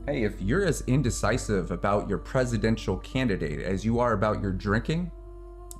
Hey, if you're as indecisive about your presidential candidate as you are about your drinking,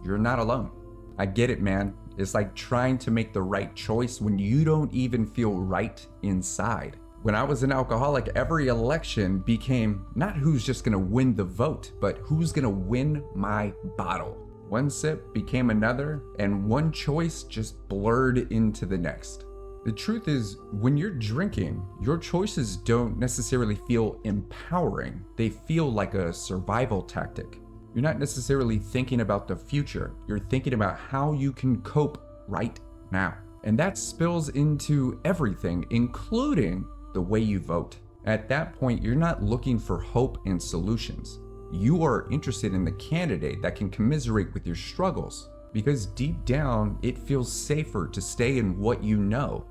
you're not alone. I get it, man. It's like trying to make the right choice when you don't even feel right inside. When I was an alcoholic, every election became not who's just gonna win the vote, but who's gonna win my bottle. One sip became another, and one choice just blurred into the next. The truth is, when you're drinking, your choices don't necessarily feel empowering. They feel like a survival tactic. You're not necessarily thinking about the future. You're thinking about how you can cope right now. And that spills into everything, including the way you vote. At that point, you're not looking for hope and solutions. You are interested in the candidate that can commiserate with your struggles, because deep down, it feels safer to stay in what you know,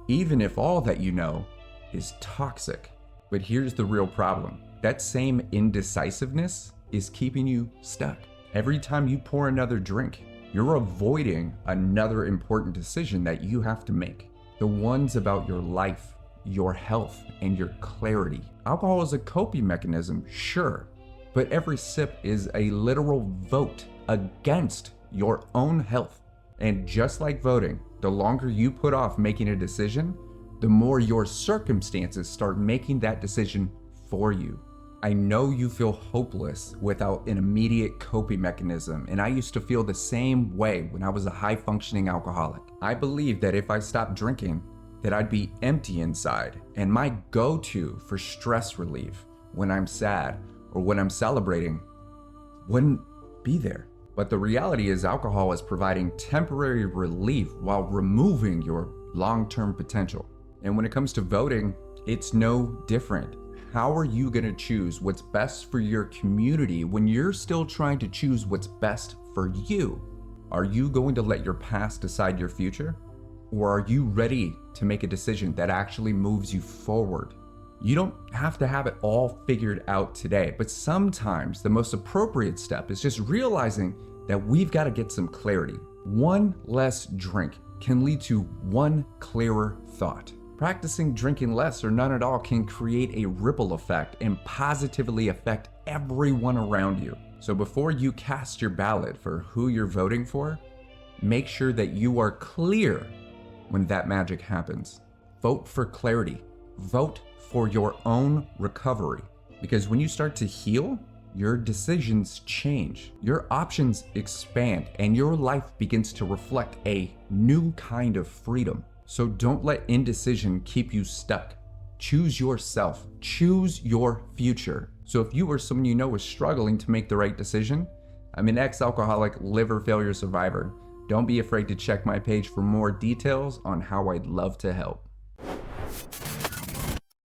even if all that you know is toxic. But here's the real problem. That same indecisiveness is keeping you stuck. Every time you pour another drink, you're avoiding another important decision that you have to make. The ones about your life, your health, and your clarity. Alcohol is a coping mechanism, sure, but every sip is a literal vote against your own health. And just like voting, the longer you put off making a decision, the more your circumstances start making that decision for you. I know you feel hopeless without an immediate coping mechanism, and I used to feel the same way when I was a high-functioning alcoholic. I believed that if I stopped drinking, that I'd be empty inside, and my go-to for stress relief when I'm sad or when I'm celebrating wouldn't be there. But the reality is alcohol is providing temporary relief while removing your long-term potential. And when it comes to voting, it's no different. How are you going to choose what's best for your community when you're still trying to choose what's best for you? Are you going to let your past decide your future? Or are you ready to make a decision that actually moves you forward? You don't have to have it all figured out today, but sometimes the most appropriate step is just realizing that we've got to get some clarity. One less drink can lead to one clearer thought. Practicing drinking less or none at all can create a ripple effect and positively affect everyone around you. So before you cast your ballot for who you're voting for, make sure that you are clear when that magic happens. Vote for clarity. Vote for your own recovery. Because when you start to heal, your decisions change, your options expand, and your life begins to reflect a new kind of freedom. So don't let indecision keep you stuck. Choose yourself. Choose your future. So if you or someone you know is struggling to make the right decision, I'm an ex-alcoholic liver failure survivor. Don't be afraid to check my page for more details on how I'd love to help.